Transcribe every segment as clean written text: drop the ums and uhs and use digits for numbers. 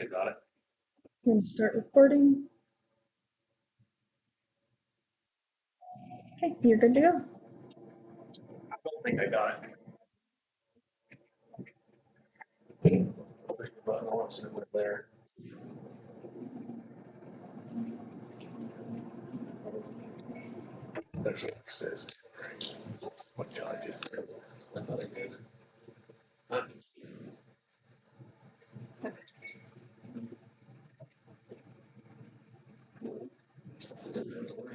Okay, got it. I'm going to start recording. Okay, you're good to go. I don't think I got it. Push the button once and it went there. There's what it says. What did I just do? I thought I did. Huh? That's a different way.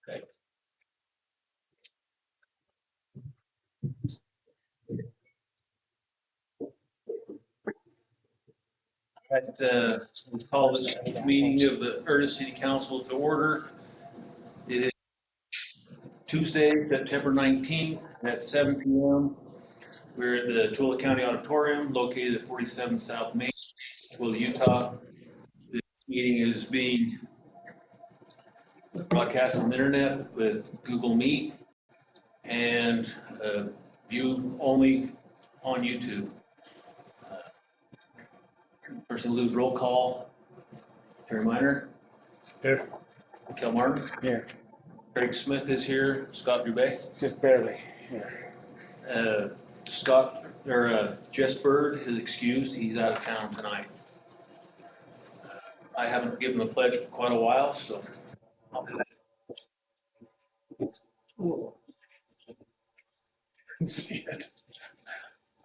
Okay. We call this meeting of the Erda City Council to order. It is Tuesday, September 19th at 7 p.m. We're at the Tooele County Auditorium located at 47 South Main, Tooele, Utah. This meeting is being broadcast on the internet with Google Meet and viewed only on YouTube. Person lose roll call. Terry Miner. Here. Kel Martin. Here. Craig Smith is here. Scott Dubé. Just barely. Here. Jess Bird is excused. He's out of town tonight. I haven't given the pledge for quite a while, so I'll do that. See it.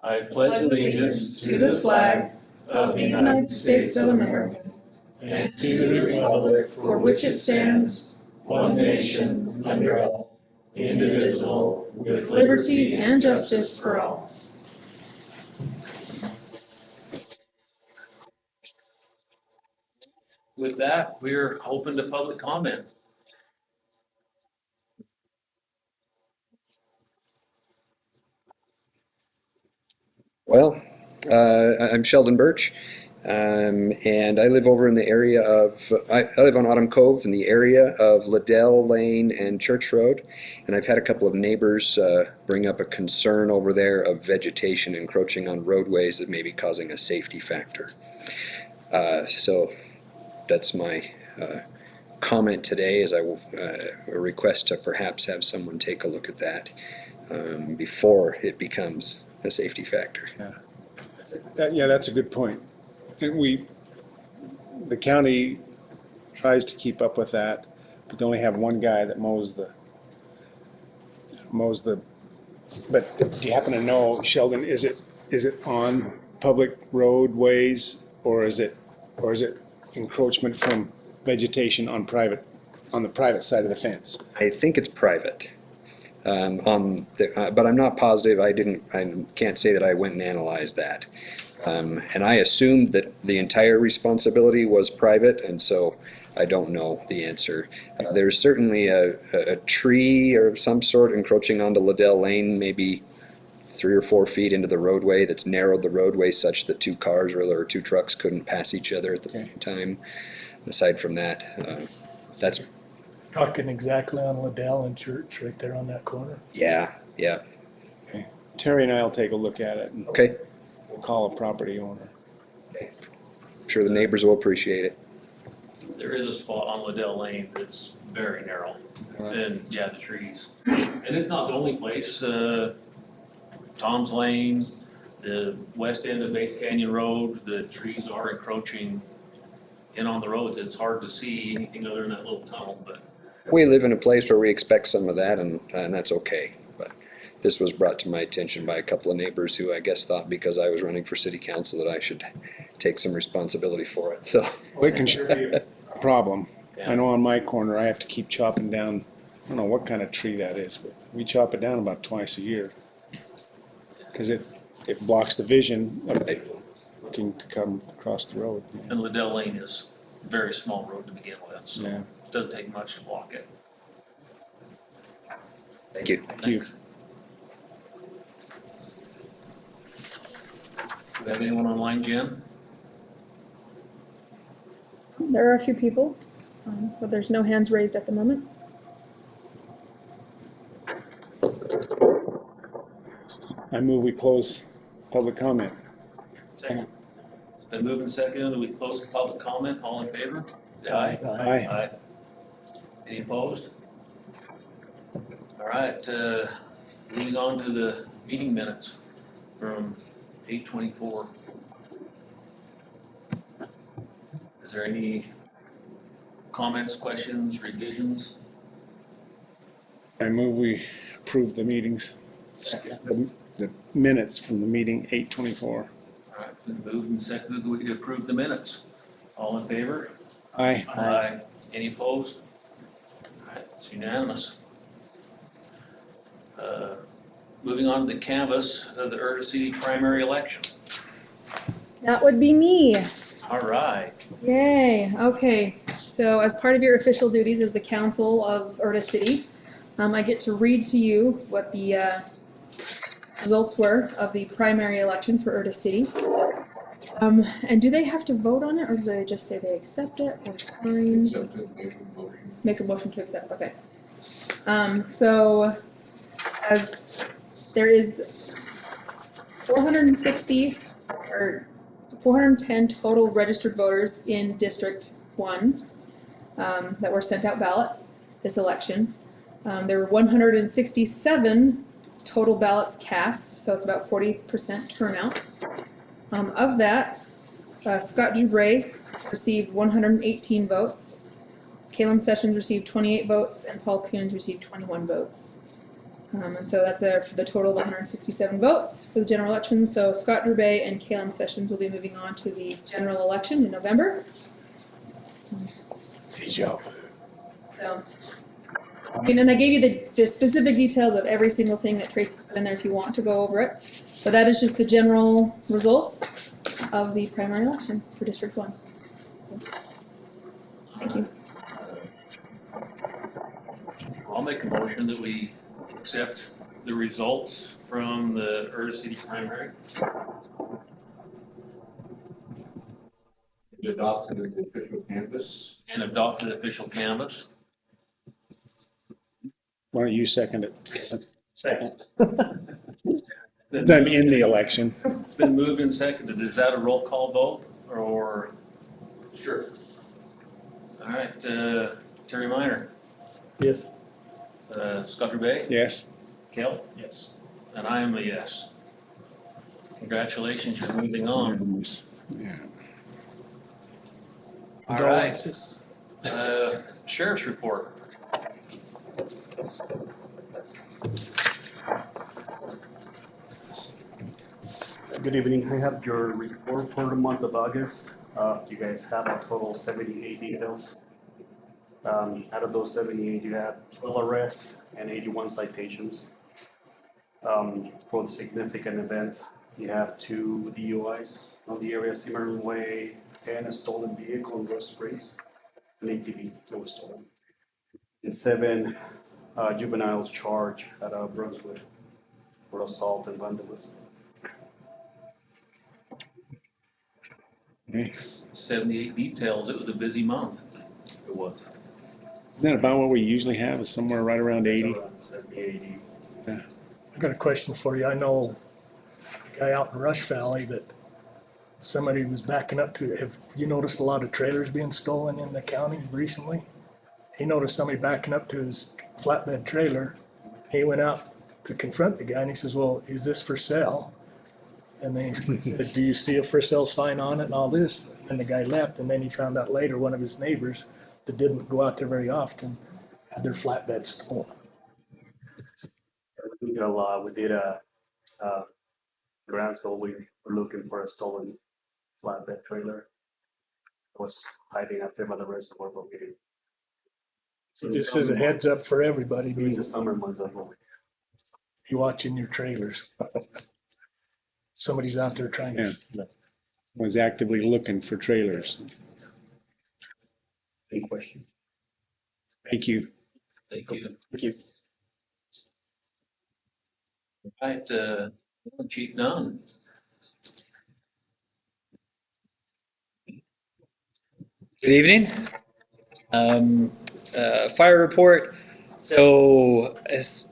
I pledge allegiance to the flag of the United States of America And to the republic for which it stands, one nation, under God, indivisible, with liberty and justice for all. With that, we're open to public comment. Well, I'm Sheldon Birch, and I live over in the area of, I live on Autumn Cove in the area of Liddell Lane and Church Road, and I've had a couple of neighbors bring up a concern over there of vegetation encroaching on roadways that may be causing a safety factor. So that's my comment today, is a request to perhaps have someone take a look at that before it becomes a safety factor. Yeah, that's a good point. And the county tries to keep up with that, but they only have one guy that mows the, but do you happen to know, Sheldon, is it on public roadways or is it encroachment from vegetation on the private side of the fence? I think it's private. But I'm not positive. I can't say that I went and analyzed that. And I assumed that the entire responsibility was private, and so I don't know the answer. There's certainly a tree or some sort encroaching onto Liddell Lane, maybe 3 or 4 feet into the roadway, that's narrowed the roadway such that 2 cars or 2 trucks couldn't pass each other at the same time. Aside from that, that's Talking exactly on Liddell and Church, right there on that corner. yeah. Okay. Terry and I'll take a look at it and Okay. we'll call a property owner. I'm sure the neighbors will appreciate it. There is a spot on Liddell Lane that's very narrow. Right. And yeah, the trees. And it's not the only place. Tom's Lane, the west end of Bates Canyon Road, the trees are encroaching in on the roads. It's hard to see anything other than that little tunnel, but We live in a place where we expect some of that, and that's okay. But this was brought to my attention by a couple of neighbors who I guess thought because I was running for city council that I should take some responsibility for it. So Well, it can sure be a problem. I know on my corner, I have to keep chopping down, I don't know what kind of tree that is, but we chop it down about twice a year. Because it blocks the vision of looking to come across the road. and Liddell Lane is a very small road to begin with, so Yeah. it doesn't take much to block it. thank you. Thank you. Do we have anyone online, Jen? There are a few people. But there's no hands raised at the moment. I move we close public comment. Second. It's been moved and seconded that we close the public comment. All in favor? Aye. Aye. Aye. Any opposed? All right, moving on to the meeting minutes from 8:24. Is there any comments, questions, revisions? I move we approve the meetings, the minutes from the meeting 8:24. All right, been moved and seconded that we approve the minutes. All in favor? Aye. Aye. Any opposed? All right, it's unanimous. Moving on to the canvass of the Erda City primary election. That would be me. All right. Yay. Okay. So as part of your official duties as the council of Erda City, I get to read to you what the results were of the primary election for Erda City. And do they have to vote on it, or do they just say they accept it or sign? Accept it, make a motion. Make a motion to accept. Okay. So as there is 460 or 410 total registered voters in District 1 that were sent out ballots this election. There were 167 total ballots cast, so it's about 40% turnout. Of that, Scott Dubray received 118 votes, Caleb Sessions received 28 votes, and Paul Coons received 21 votes. And so that's for the total of 167 votes for the general election. So Scott Dubray and Caleb Sessions will be moving on to the general election in November. Deja vu. So, and I gave you the specific details of every single thing that Tracy put in there if you want to go over it. But that is just the general results of the primary election for District 1. Thank you. I'll make a motion that we accept the results from the Erda City primary. To adopt the official canvas. And adopt the official canvas. Why don't you second it? Second. I'm in the election. It's been moved and seconded. Is that a roll call vote or? Sure. All right, Terry Minor, Yes. Scott Dubay, Yes. Kel? Yes. And I am a yes. Congratulations, you're moving on. Yeah. All right, Condolences. sheriff's report. Good evening. I have your report for the month of August. You guys have a total of 78 details. Out of those 78, you had 12 arrests and 81 citations. For the significant events, you have 2 DUIs on the area Cimarron Way and a stolen vehicle in Rose Springs, an ATV that was stolen. And 7 juveniles charged at Brunswick for assault and vandalism. 78 details, it was a busy month. It was. Isn't that about what we usually have? Is somewhere right around 80? Around 70, 80. I got a question for you. I know a guy out in Rush Valley that somebody was backing up to. Have you noticed a lot of trailers being stolen in the county recently? He noticed somebody backing up to his flatbed trailer. He went out to confront the guy and he says, "Well, is this for sale?" And then he said, "Do you see a for sale sign on it and all this?" And the guy left, and then he found out later one of his neighbors that didn't go out there very often had their flatbed stolen. We did a lot. We did a Grantsville. We were looking for a stolen flatbed trailer. It was hiding out there by the reservoir, but we didn't. So this is a heads up for everybody. During Be the summer months, that's what we watching your trailers. Somebody's out there trying to. Was actively looking for trailers. Any questions? Thank you. Thank you. Thank you. All right, Chief Nunn. Good evening. Fire report. So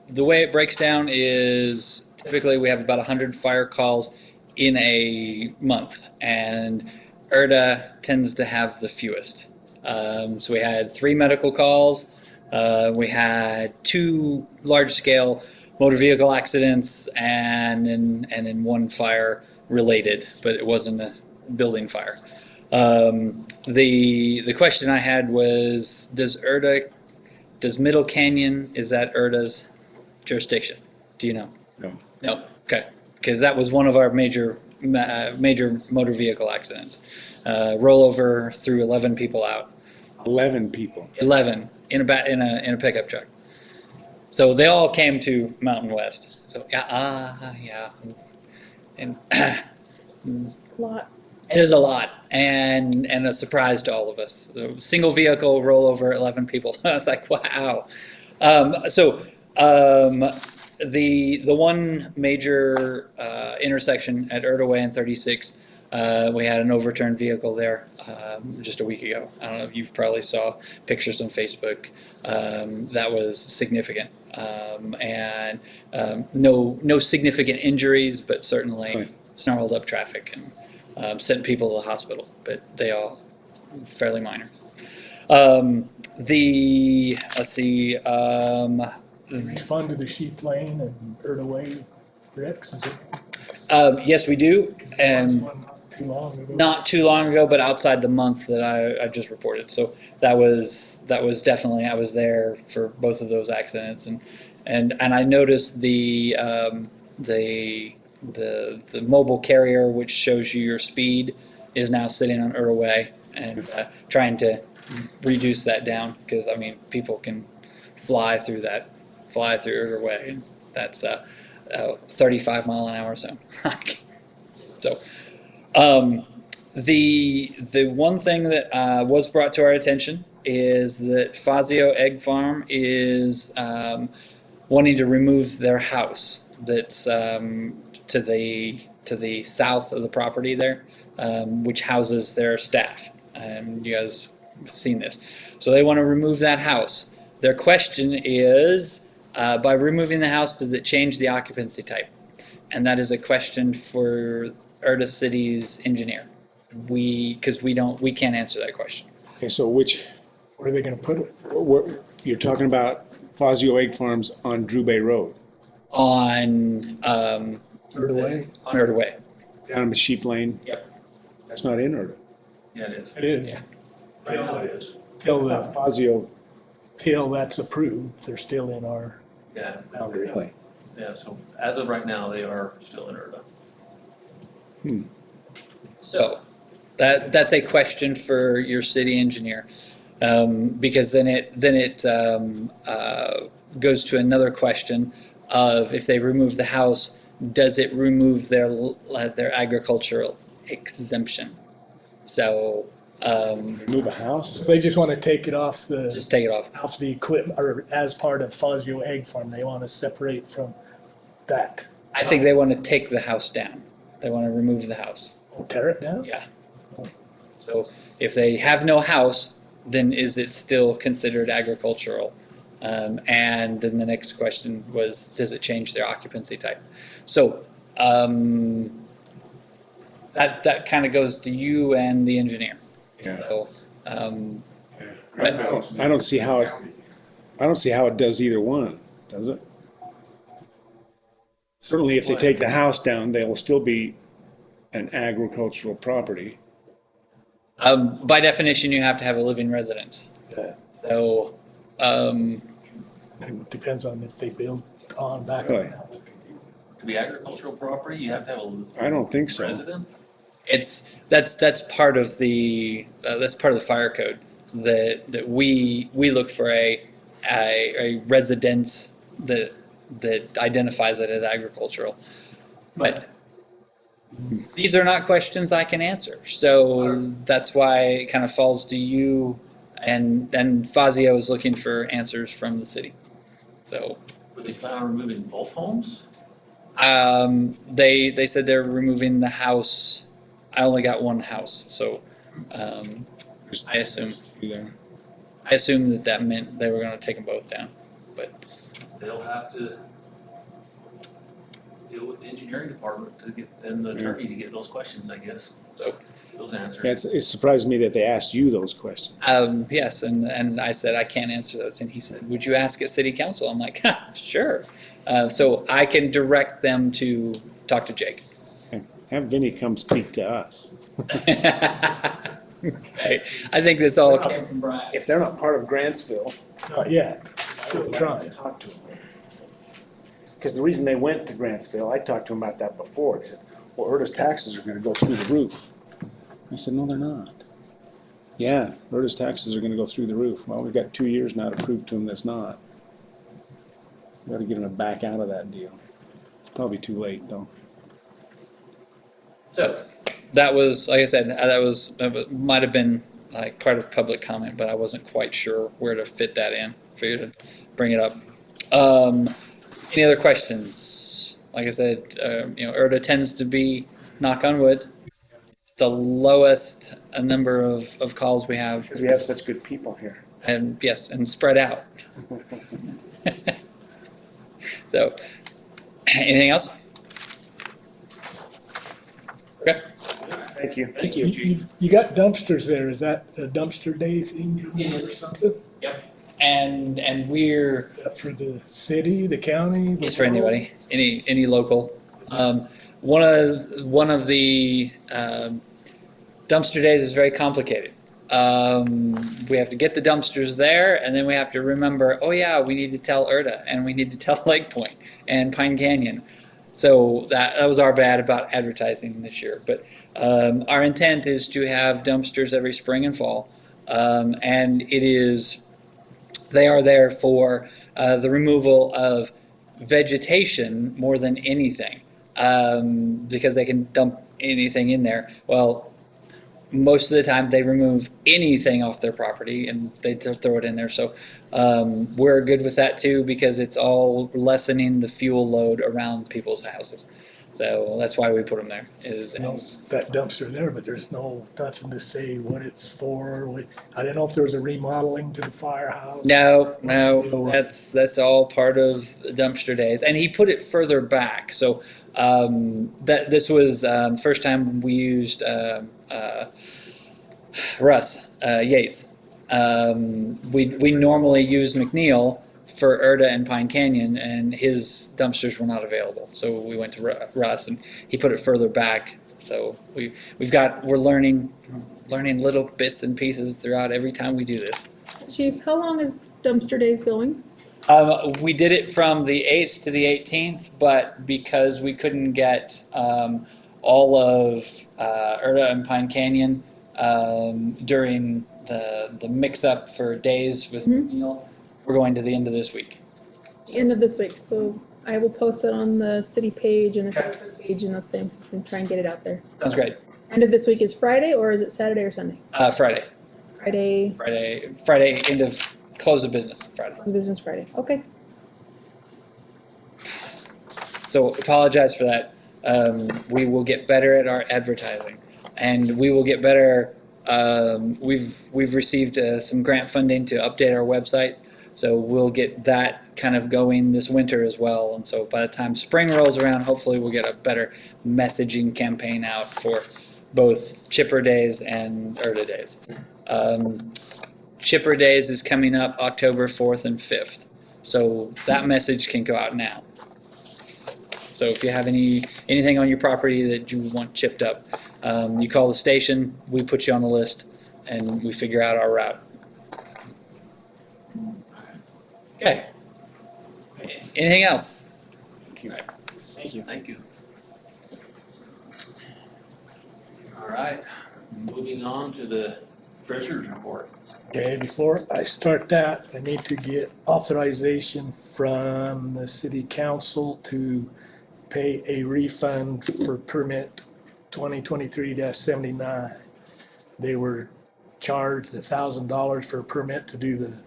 the way it breaks down is typically we have about 100 fire calls in a month, and Erda tends to have the fewest. So we had 3 medical calls. We had 2 large-scale motor vehicle accidents, and then 1 fire related, but it wasn't a building fire. The question I had was, does Middle Canyon, is that Erda's jurisdiction? Do you know? No. No. Okay. Because that was one of our major motor vehicle accidents. Rollover threw 11 people out. 11 people. 11 in a pickup truck. So they all came to Mountain West. So yeah, and Lot. it is a lot, and a surprise to all of us. The single vehicle rollover, 11 people. I was like, wow. The one major intersection at Erda Way and 36, we had an overturned vehicle there just a week ago. I don't know if you've probably saw pictures on Facebook. That was significant, and no significant injuries, but certainly Right. snarled up traffic and sent people to the hospital, but they all fairly minor. Let's see. Respond to the sheep lane and Erda Way wrecks, is it? Yes, we do, and One not too long ago. not too long ago, but outside the month that I just reported. So that was definitely, I was there for both of those accidents, and I noticed the mobile carrier, which shows you your speed, is now sitting on Erda Way and trying to reduce that down, because I mean people can fly through Erda Way, and that's 35 mile an hour zone. So the one thing that was brought to our attention is that Fazio Egg Farm is wanting to remove their house that's to the south of the property there, which houses their staff. And you guys have seen this. So they want to remove that house. Their question is, by removing the house, does it change the occupancy type? And that is a question for Erda City's engineer. We can't answer that question. Okay, so Where are they gonna put it? you're talking about Fazio Egg Farms on Drew Bay Road, On Erda Way? on Erda Way. down the Sheep Lane? Yep. That's not in Erda. Yeah, it is. It is. Right now it is. Fazio, Till that's approved, they're still in our Yeah, boundary. really? yeah, so as of right now, they are still in Erda. So that's a question for your city engineer, because then it goes to another question of, if they remove the house, does it remove their agricultural exemption? So Move a house? They just wanna take it off just take it off. off the equipment, or as part of Fazio Egg Farm, they wanna separate from that. I think they want to take the house down. They want to remove the house. Tear it down? Yeah. So if they have no house, then is it still considered agricultural? And then the next question was, does it change their occupancy type? So that kind of goes to you and the engineer. Yeah. So I don't see how it does either one, does it? Certainly, if they take the house down, they will still be an agricultural property. by definition, you have to have a living residence. Yeah. So It depends on if they build on back. Really? To be agricultural property, you have to have a I don't think so. resident? that's part of the fire code, that we look for a residence that identifies it as agricultural. But these are not questions I can answer, so that's why it kind of falls to you, and Fazio is looking for answers from the city. So Would they plan on removing both homes? they said they're removing the house. I only got one house, so I assume. There. I assumed that meant they were gonna take them both down, but They'll have to deal with the engineering department to get, and the attorney to get those questions, I guess, so. those answers. Yeah, it surprised me that they asked you those questions. Yes, and I said I can't answer those, and he said, "Would you ask at city council?" I'm like, "Ha, sure." So I can direct them to talk to Jake. Have Vinny come speak to us. Okay. I think this all came from Brian. If they're not part of Grantsville, Not yet. Still trying. talk to them. Because the reason they went to Grantsville, I talked to them about that before. They said, well, Erda's taxes are gonna go through the roof. I said, no, they're not. Yeah, Erda's taxes are gonna go through the roof. Well, we've got 2 years now to prove to them that's not. We gotta get them to back out of that deal. It's probably too late, though. So that was, like I said, that might have been like part of public comment, but I wasn't quite sure where to fit that in for you to bring it up. Any other questions? Like I said, Erda tends to be, knock on wood, the lowest number of calls we have, Because we have such good people here. and yes, and spread out. So, anything else? Okay. Thank you. Thank you, Chief. You got dumpsters there. Is that a dumpster day thing It or is. something? And we're, Is that for the city, the county? it's for anybody, any local. One of the dumpster days is very complicated. We have to get the dumpsters there, and then we have to remember, oh yeah, we need to tell Erda, and we need to tell Lake Point and Pine Canyon. So that was our bad about advertising this year. But our intent is to have dumpsters every spring and fall, and they are there for the removal of vegetation more than anything, because they can dump anything in there. Well, most of the time they remove anything off their property and they just throw it in there. So we're good with that too, because it's all lessening the fuel load around people's houses. So that's why we put them there. You know, that dumpster there, but there's nothing to say what it's for. I didn't know if there was a remodeling to the firehouse. No, that's all part of the dumpster days, and he put it further back. So that this was first time we used Russ Yates. We normally use McNeil for Erda and Pine Canyon, and his dumpsters were not available. So we went to Russ, and he put it further back. So we're learning little bits and pieces throughout every time we do this. Chief, how long is dumpster days going? We did it from the 8th to the 18th, but because we couldn't get all of Erda and Pine Canyon during the mix-up for days with McNeil, we're going to the end of this week. End of this week, so I will post it on the city page and the Facebook page and those things and try and get it out there. Sounds great. End of this week is Friday, or is it Saturday or Sunday? Friday, end of close of business, Friday. Business Friday, okay. So apologize for that. We will get better at our advertising, and we will get better. We've received some grant funding to update our website, so we'll get that kind of going this winter as well. And so by the time spring rolls around, hopefully we'll get a better messaging campaign out for both Chipper Days and Erda Days. Chipper Days is coming up October 4th and 5th, so that message can go out now. So if you have anything on your property that you want chipped up, you call the station, we put you on the list, and we figure out our route. Okay. Anything else? Thank you. All right. Thank you. Thank you. All right, moving on to the treasurer's report. Okay, before I start that, I need to get authorization from the city council to pay a refund for permit 2023-79. They were charged $1,000 for a permit to do the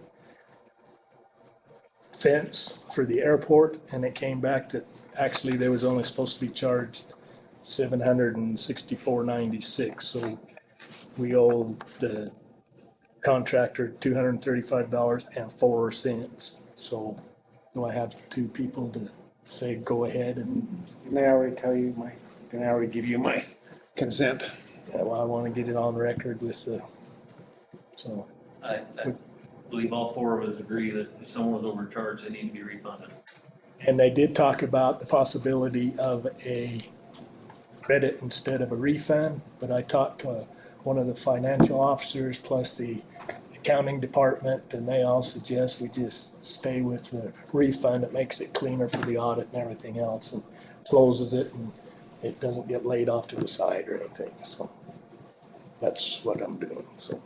fence for the airport, and it came back that actually they was only supposed to be charged $764.96. So we owe the contractor $235.04. So do I have two people to say go ahead and, Didn't I already tell you didn't I already give you my consent? yeah, well, I want to get it on record with the, so. I believe all four of us agree that if someone was overcharged, they need to be refunded. And they did talk about the possibility of a credit instead of a refund, but I talked to one of the financial officers plus the accounting department, and they all suggest we just stay with the refund. It makes it cleaner for the audit and everything else, and closes it, and it doesn't get laid off to the side or anything, so that's what I'm doing, so.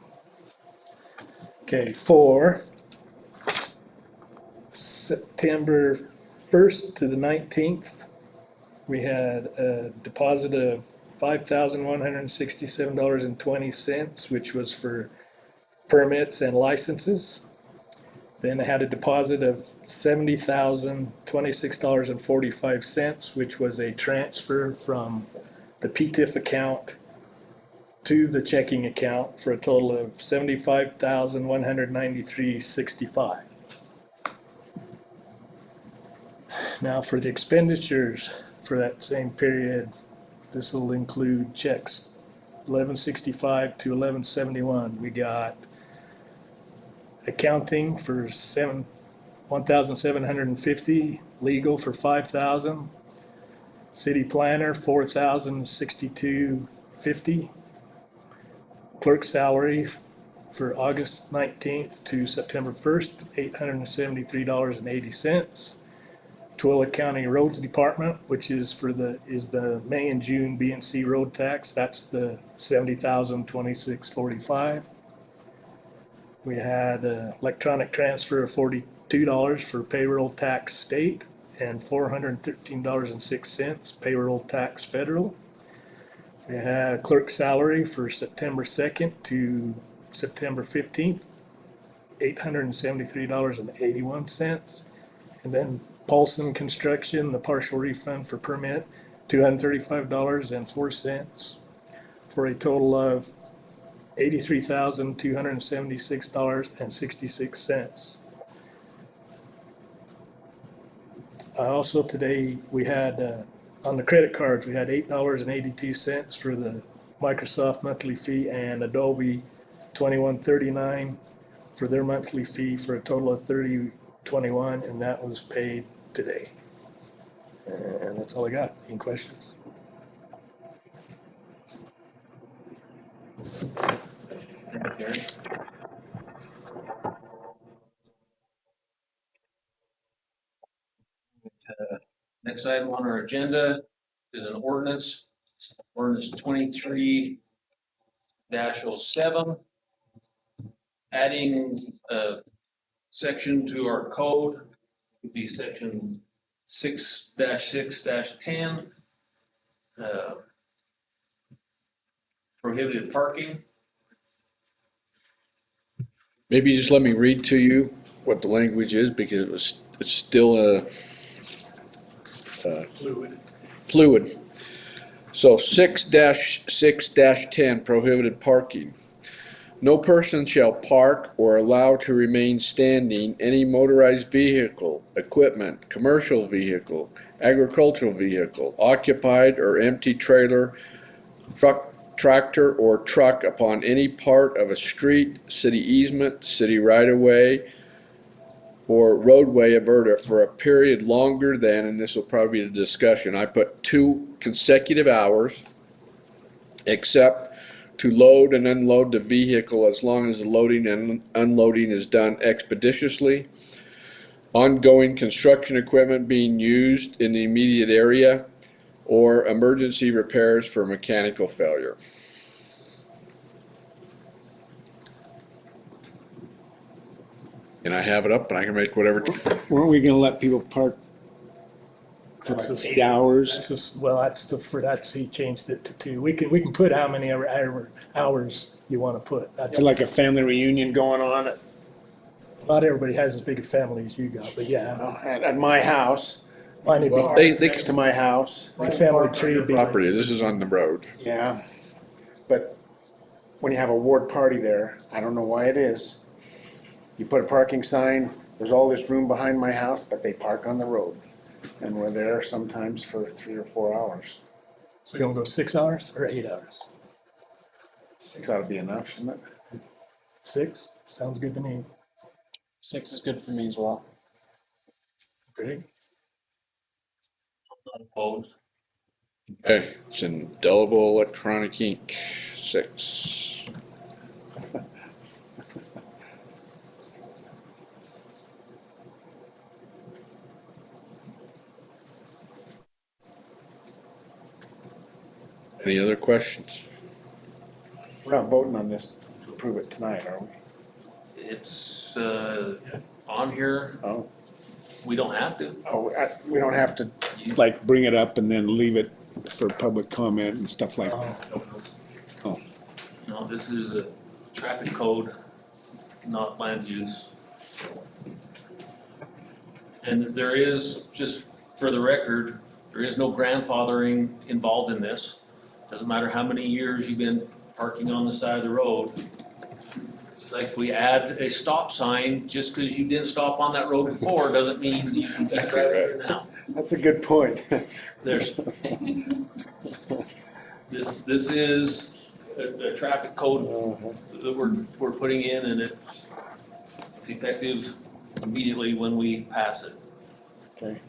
Okay, for September 1st to the 19th, we had a deposit of $5,167.20, which was for permits and licenses. Then I had a deposit of $70,026.45, which was a transfer from the PTIF account to the checking account for a total of $75,193.65. Now for the expenditures for that same period, this will include checks 1165 to 1171. We got accounting for 1,750, legal for 5,000, city planner 4,062.50, clerk salary for August 19th to September 1st, $873.80. Twilla County Roads Department, which is the May and June B and C road tax. That's the $70,026.45. We had electronic transfer of $42 for payroll tax state and $413.06 payroll tax federal. We had clerk salary for September 2nd to September 15th, $873.81. And then Paulson Construction, the partial refund for permit, $235.04 for a total of $83,276.66. Also today we had on the credit cards we had $8.82 for the Microsoft monthly fee and Adobe $21.39 for their monthly fee for a total of $30.21, and that was paid today. And that's all I got. Any questions? Next item on our agenda is an ordinance 23-07, adding a section to our code, would be section 6-6-10, prohibited parking. Maybe just let me read to you what the language is, because it's still fluid. So 6-6-10, prohibited parking. No person shall park or allow to remain standing any motorized vehicle, equipment, commercial vehicle, agricultural vehicle, occupied or empty trailer, tractor or truck upon any part of a street, city easement, city right-of-way, or roadway of Erda for a period longer than, and this will probably be the discussion, I put 2 consecutive hours, except to load and unload the vehicle as long as the loading and unloading is done expeditiously. Ongoing construction equipment being used in the immediate area, or emergency repairs for mechanical failure. And I have it up, and I can make whatever. Weren't we gonna let people park for That's like just- 8 hours? That's just, well, that's he changed it to 2. We can put how many hours you want to put. That's, Like a family reunion going on not everybody has as big a family as you got, but yeah, at my house, mine would Well, be, they next to my house. my family tree would be like, property. This is on the road. Yeah, but when you have a ward party there, I don't know why it is. You put a parking sign, there's all this room behind my house, but they park on the road. And we're there sometimes for 3 or 4 hours. So you want to go 6 hours or 8 hours? 6 ought to be enough, shouldn't it? 6? Sounds good to me. 6 is good for me as well. Greg? Not opposed. Okay, it's indelible electronic ink, 6. Any other questions? We're not voting on this to approve it tonight, are we? It's, on here, Oh, we don't have to. we don't have to, like, bring it up and then leave it for public comment and stuff like that. Oh, No, this is a traffic code, not land use. And there is, just for the record, there is no grandfathering involved in this. Doesn't matter how many years you've been parking on the side of the road. It's like we add a stop sign, just because you didn't stop on that road before, doesn't mean you can back right there now. that's a good point. There's, this is a traffic code that we're putting in, and it's effective immediately when we pass it. Okay.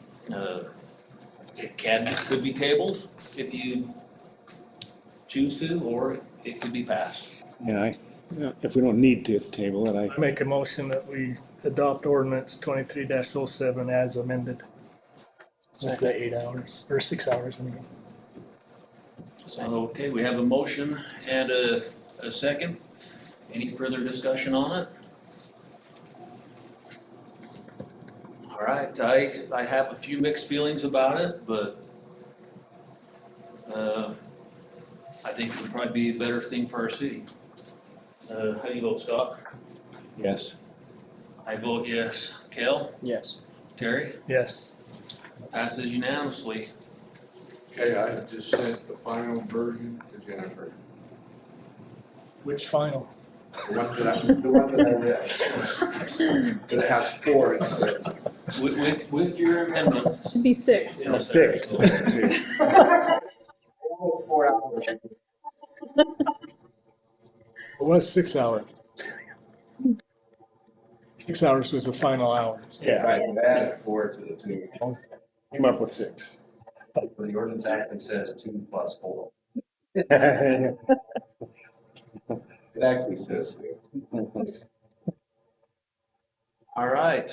It could be tabled if you choose to, or it could be passed. Yeah, if we don't need to table it, I make a motion that we adopt ordinance 23-07 as amended. With the 8 hours, or 6 hours, I mean. Okay, we have a motion and a second. Any further discussion on it? All right, I have a few mixed feelings about it, but I think it would probably be a better thing for our city. How do you vote, Scott? yes. I vote yes. Kel? Yes. Terry? Yes. Passes unanimously. Okay, I just sent the final version to Jennifer. Which final? The one that I read. But it has 4 instead. With your amendment. Should be 6. No, 6. 4 hours. It was 6 hours. 6 hours was the final hour. Yeah, Right, and add 4 to the 2. came up with 6. The ordinance actually says 2 plus 4. It actually says 6. All right,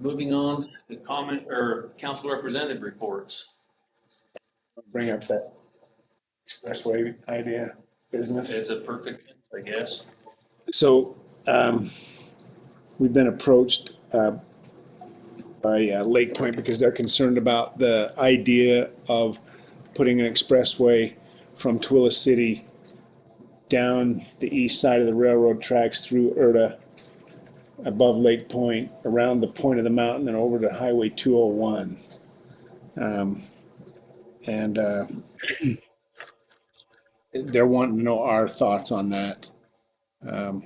moving on to comment or council representative reports. Bring up that expressway idea, business. It's a perfect, I guess. So, we've been approached by Lake Point because they're concerned about the idea of putting an expressway from Twila City down the east side of the railroad tracks through Erda, above Lake Point, around the point of the mountain and over to Highway 201. They're wanting to know our thoughts on that. And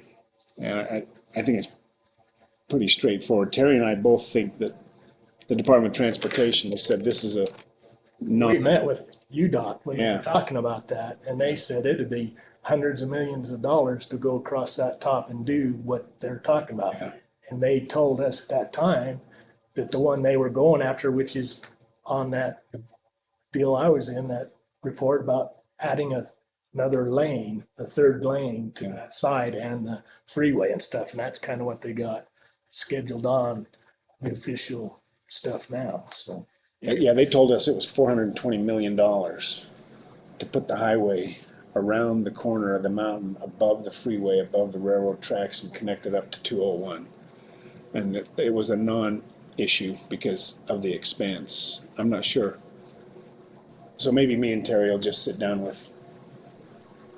I think it's pretty straightforward. Terry and I both think that the Department of Transportation has said this is a We met with UDOT when they Yeah. were talking about that, and they said it'd be hundreds of millions of dollars to go across that top and do what they're talking about. Yeah. And they told us at that time that the one they were going after, which is on that deal I was in, that report about adding another lane, a third lane to that side and the freeway and stuff, and that's kind of what they got scheduled on the official stuff now, so. Yeah, they told us it was $420 million to put the highway around the corner of the mountain, above the freeway, above the railroad tracks, and connect it up to 201. And that it was a non-issue because of the expense. I'm not sure. So maybe me and Terry will just sit down with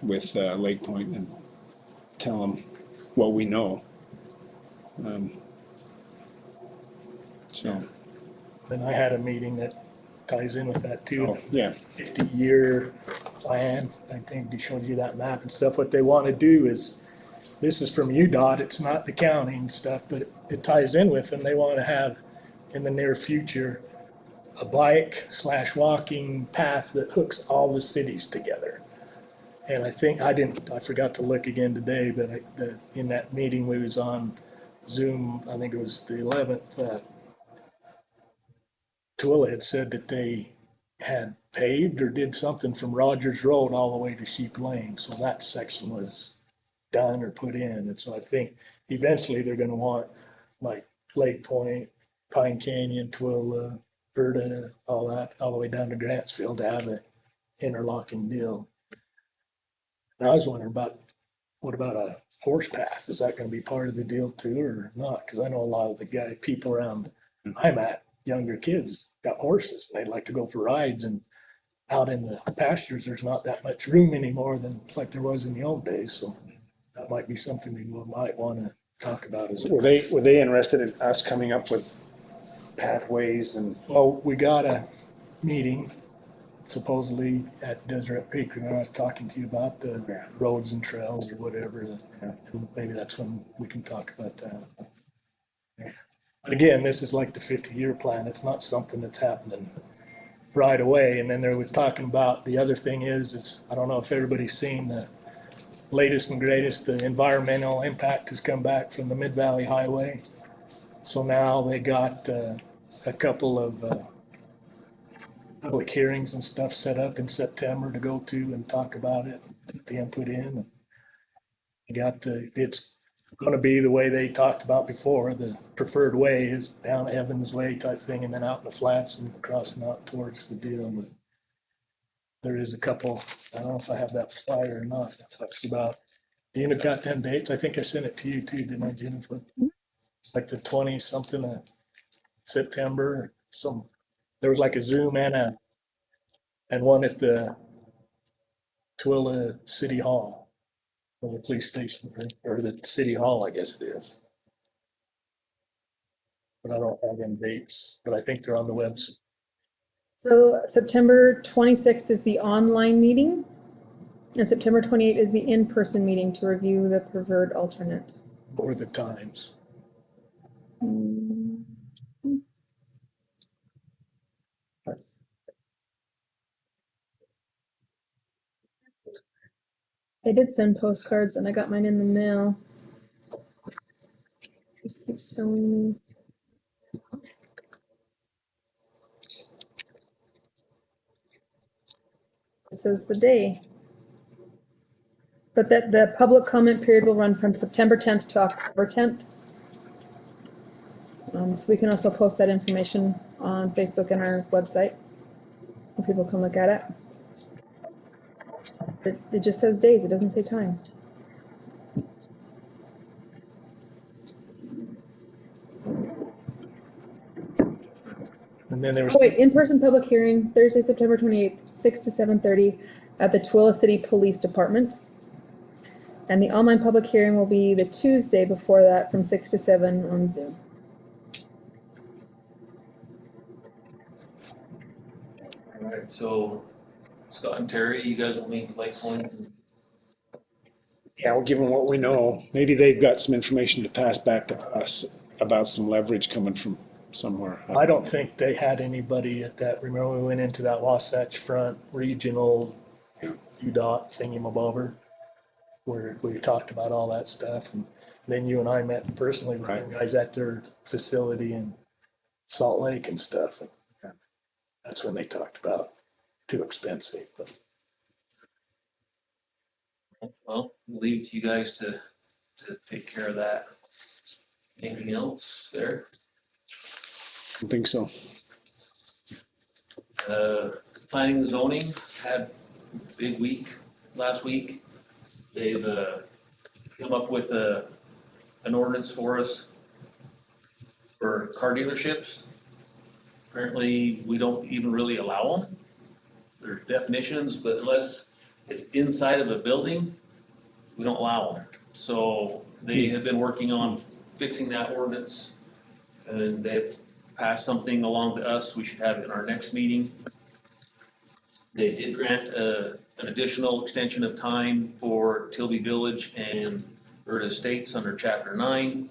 Lake Point and tell them what we know. So, Then I had a meeting that ties in with that too. oh, yeah, 50-year plan. I think they showed you that map and stuff. What they want to do is, this is from UDOT, it's not the county and stuff, but it ties in with them. They want to have in the near future a bike / walking path that hooks all the cities together. And I think I forgot to look again today, but in that meeting we was on Zoom, I think it was the 11th, Tooele had said that they had paved or did something from Rogers Road all the way to Sheep Lane. So that section was done or put in. And so I think eventually they're gonna want like Lake Point, Pine Canyon, Tooele, Erda, all that, all the way down to Grantsville to have an interlocking deal. And I was wondering what about a horse path? Is that gonna be part of the deal too or not? Cause I know a lot of the people around I'm at, younger kids got horses and they'd like to go for rides, and out in the pastures, there's not that much room anymore than like there was in the old days. So that might be something we might want to talk about as well. Were they interested in us coming up with pathways and? Well, we got a meeting supposedly at Deseret Peak, and I was talking to you about the roads and trails or whatever. Maybe that's when we can talk about that. But again, this is like the 50-year plan. It's not something that's happening right away. And then there was talking about, the other thing is I don't know if everybody's seen the latest and greatest, the environmental impact has come back from the Mid-Valley Highway. So now they got a couple of public hearings and stuff set up in September to go to and talk about it, put the input in. It's going to be the way they talked about before. The preferred way is down Evans Way type thing, and then out in the flats and crossing out towards the deal. But there is a couple, I don't know if I have that flyer or not, that talks about, you got them dates? I think I sent it to you too, didn't I, Jennifer? It's like the 20 something of September. There was like a Zoom and one at the Tooele City Hall, or the police station, or the city hall, I guess it is. But I don't have them dates, but I think they're on the website. So September 26th is the online meeting, and September 28th is the in-person meeting to review the preferred alternate. Or the times. They did send postcards, and I got mine in the mail. This keeps telling me. This is the day. But that the public comment period will run from September 10th to October 10th. So we can also post that information on Facebook and our website, and people can look at it. It just says days, it doesn't say times. And then there was. Oh wait, in-person public hearing, Thursday, September 28th, 6 to 7:30 at the Tooele City Police Department. And the online public hearing will be the Tuesday before that from 6 to 7 on Zoom. All right, so Scott and Terry, you guys will meet Lake Point. Yeah, we'll give them what we know. Maybe they've got some information to pass back to us about some leverage coming from somewhere. I don't think they had anybody at that. Remember we went into that Wasatch Front regional UDOT thingy-mabobber where we talked about all that stuff. And then you and I met personally with the guys at their facility in Salt Lake and stuff. And that's when they talked about too expensive. But Well, we'll leave it to you guys to take care of that. Anything else there? I don't think so. Planning and zoning had a big week last week. They've come up with an ordinance for us for car dealerships. Apparently, we don't even really allow them. There's definitions, but unless it's inside of a building, we don't allow them. So they have been working on fixing that ordinance, and they've passed something along to us. We should have it in our next meeting. They did grant an an additional extension of time for Tilby Village and Erda Estates under Chapter 9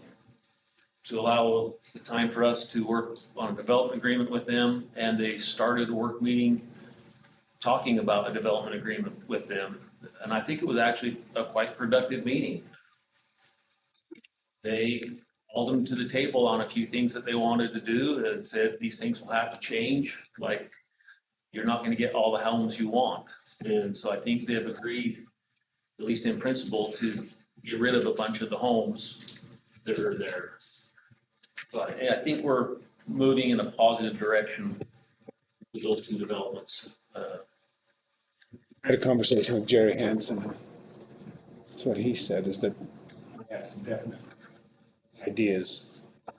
to allow the time for us to work on a development agreement with them, and they started a work meeting talking about a development agreement with them. And I think it was actually a quite productive meeting. They called them to the table on a few things that they wanted to do and said, these things will have to change, like you're not gonna get all the homes you want. And so I think they've agreed, at least in principle, to get rid of a bunch of the homes that are there. But I think we're moving in a positive direction with those two developments. I had a conversation with Jerry Hansen. That's what he said, is that they had some definite ideas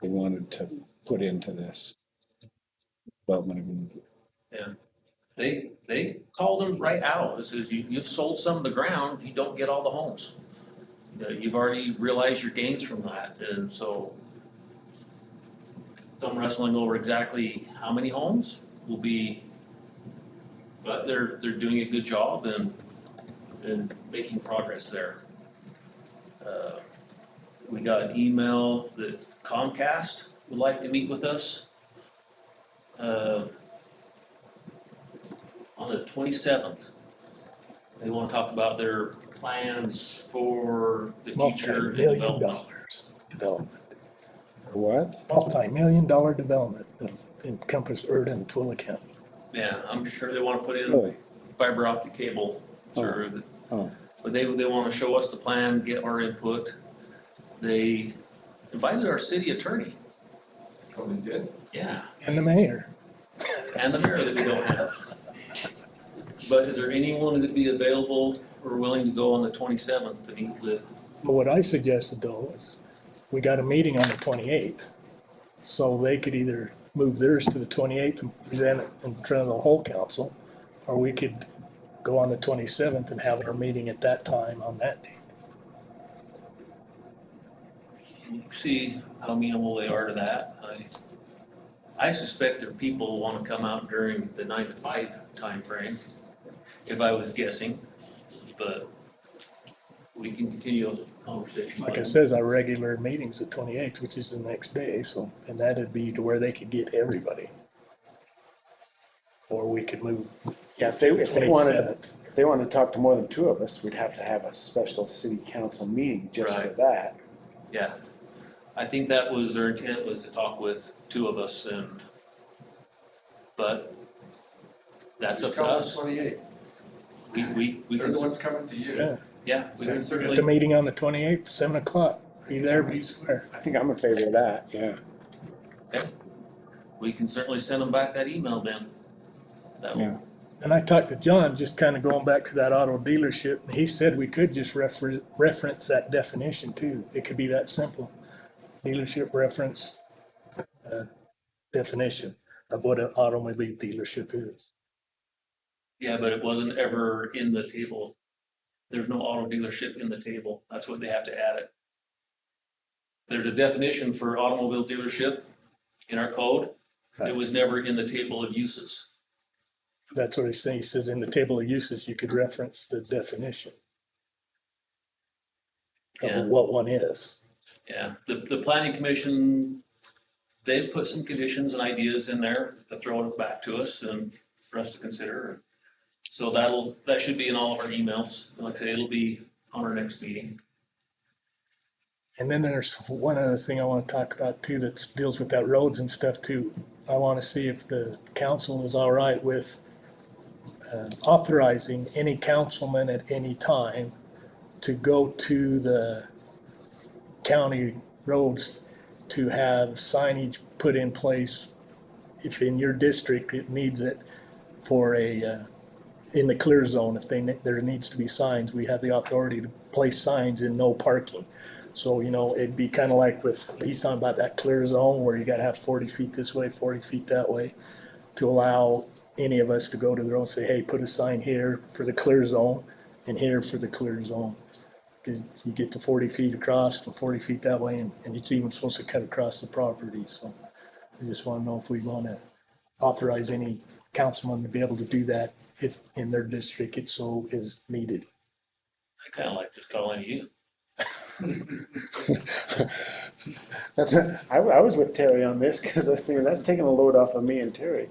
they wanted to put into this development agreement. And they called them right out. It says, you've sold some of the ground, you don't get all the homes. You've already realized your gains from that, and so I'm wrestling over exactly how many homes will be, but they're doing a good job and making progress there. We got an email that Comcast would like to meet with us on the 27th. They want to talk about their plans for the future Multi-million development. dollars development. What? Multi-million-dollar development that'll encompass Erda and Twilla County. Yeah, I'm sure they want to put in Really? fiber optic cable through the. Oh, But they want to show us the plan, get our input. They invited our city attorney. Oh, they did? Yeah. And the mayor. And the mayor that we don't have. But is there anyone that'd be available or willing to go on the 27th to meet with? But what I suggested though is, we got a meeting on the 28th. So they could either move theirs to the 28th and present it in front of the whole council, or we could go on the 27th and have our meeting at that time on that date. See how amenable they are to that. I suspect that people want to come out during the 9 to 5 timeframe, if I was guessing, but we can continue those conversations. Like it says, our regular meeting's the 28th, which is the next day, so, and that'd be to where they could get everybody. Or we could move. yeah, if they wanted, 27th. if they wanted to talk to more than two of us, we'd have to have a special city council meeting just for Right. that. Yeah, I think that was their intent, was to talk with two of us but that's up Just to tell them us. 28th. We They're can, the ones coming to you. Yeah, yeah, we can at the certainly, meeting on the 28th, 7 o'clock, be there, be square. I think I'm in favor of that, yeah. we can certainly send them back that email then. That Yeah. will, And I talked to John, just kind of going back to that auto dealership, and he said we could just reference that definition too. It could be that simple. Dealership reference, definition of what an automobile dealership is. yeah, but it wasn't ever in the table. There's no auto dealership in the table. That's what they have to add it. There's a definition for automobile dealership in our code. It was never in the table of uses. That's what he's saying. He says in the table of uses, you could reference the definition Yeah. of what one is. Yeah, the planning commission, they've put some conditions and ideas in there to throw it back to us and for us to consider. So that should be in all of our emails. Like I say, it'll be on our next meeting. And then there's one other thing I want to talk about too that deals with that roads and stuff too. I want to see if the council is all right with authorizing any councilman at any time to go to the county roads to have signage put in place. If in your district it needs it for in the clear zone, if there needs to be signs, we have the authority to place signs in no parking. So, it'd be kind of like he's talking about that clear zone where you gotta have 40 feet this way, 40 feet that way, to allow any of us to go to the road and say, hey, put a sign here for the clear zone and here for the clear zone. Because you get to 40 feet across and 40 feet that way, and it's even supposed to cut across the property. So I just want to know if we want to authorize any councilman to be able to do that if in their district it so is needed. I kinda like just calling you. That's, I was with Terry on this, cause I was thinking, that's taking a load off of me and Terry.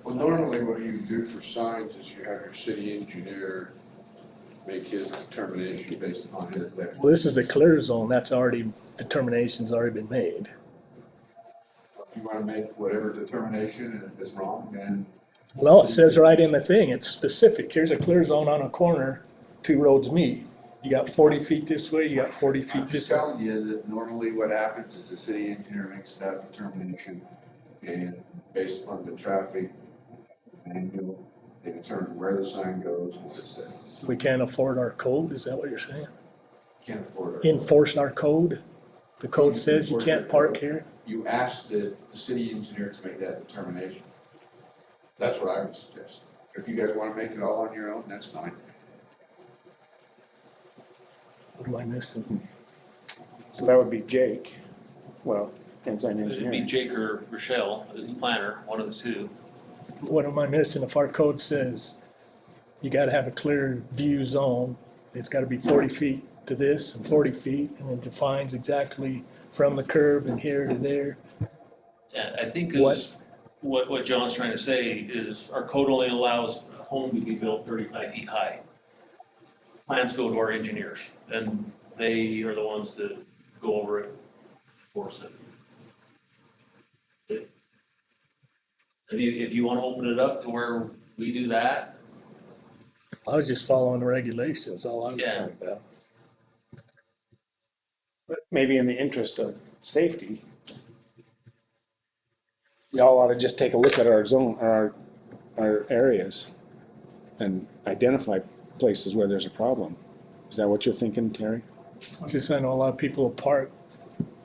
Well, normally what you do for signs is you have your city engineer make his determination based upon his. Well, this is a clear zone, that's already, determination's already been made. If you want to make whatever determination and if it's wrong, then Well, it says right in the thing, it's specific, here's a clear zone on a corner, 2 roads meet. You got 40 feet this way, you got 40 I'm feet just this way. telling you that normally what happens is the city engineer makes that determination and based upon the traffic and they determine where the sign goes and what's there. So we can't afford our code, is that what you're saying? Can't afford it. Enforce our code? The code says you can't park here? You ask the city engineer to make that determination. That's what I would suggest. If you guys want to make it all on your own, that's fine. What am I missing? So that would be Jake, well, ensign It'd be engineering. Jake or Rochelle as the planner, one of the two. What am I missing? If our code says you gotta have a clear view zone, it's gotta be 40 feet to this and 40 feet, and it defines exactly from the curb and here to there. Yeah, I think is, what John's trying to say is our code only allows a home to be built 35 feet high. Plans go to our engineers, and they are the ones that go over it, force it. If you wanna open it up to where we do that, I was just following the regulations, all I was Yeah. talking about. But maybe in the interest of safety, we all ought to just take a look at our zone, our areas and identify places where there's a problem. Is that what you're thinking, Terry? Just I know a lot of people will park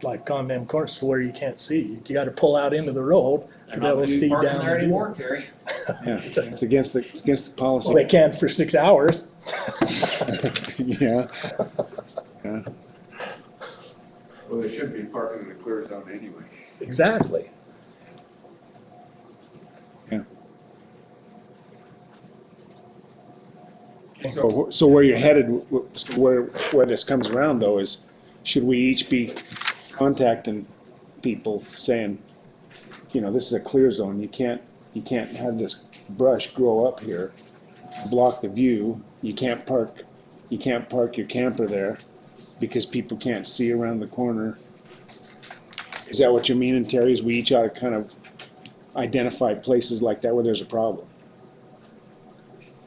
like on them courses where you can't see. You gotta pull out into the road they're to be not able gonna to be see parking down there the anymore, view. Terry. Yeah, it's against the policy. Well, they can for 6 hours. Yeah. Yeah. Well, they should be parking in a clear zone anyway. Exactly. So where you're headed, where this comes around though is, should we each be contacting people saying, you know, this is a clear zone, you can't have this brush grow up here, block the view, you can't park your camper there because people can't see around the corner. Is that what you're meaning, Terry, is we each ought to kind of identify places like that where there's a problem?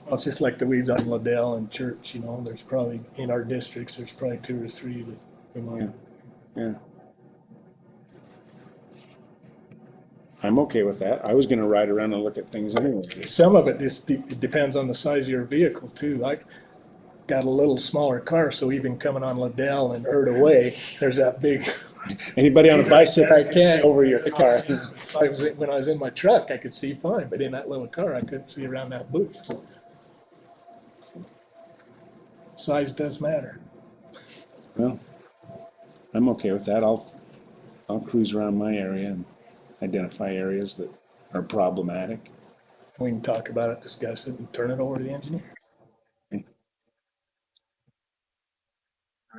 Well, it's just like the weeds on Liddell and Church, you know, there's probably, in our districts, there's probably 2 or 3 that we might. Yeah. I'm okay with that. I was gonna ride around and look at things anyway. Some of it just it depends on the size of your vehicle too. I got a little smaller car, so even coming on Liddell and Erda Way, there's that big. Anybody on a bicycle I can't over your car. When I was in my truck, I could see fine, but in that little car, I couldn't see around that bush. Size does matter. Well, I'm okay with that. I'll cruise around my area and identify areas that are problematic. We can talk about it, discuss it, and turn it over to the engineer. All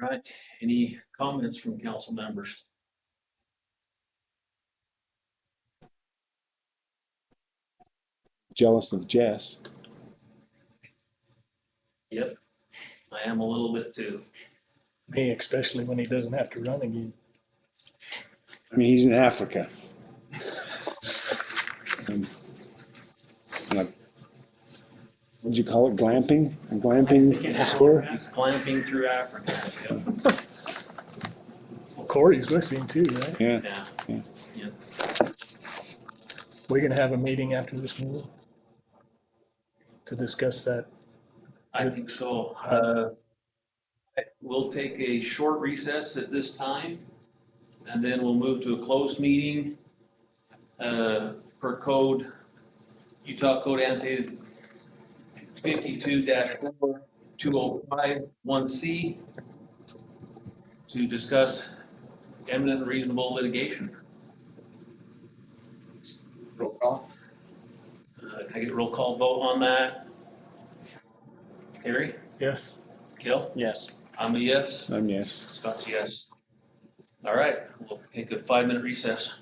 right, any comments from council members? Jealous of Jess. Yep, I am a little bit too. Me, especially when he doesn't have to run again. I mean, he's in Africa. And what'd you call it? Glamping? A glamping tour? He's glamping through Africa. Well, Corey's with him too, right? Yeah. Yeah. We're gonna have a meeting after this meeting to discuss that. I think so. We'll take a short recess at this time, and then we'll move to a closed meeting per code, Utah Code annotated 52-4-2051C to discuss eminent and reasonable litigation. Roll call. I get a roll call vote on that. Harry, Yes. Gil, Yes. I'm a yes, Yes. Scott's a yes. All right, we'll take a 5-minute recess.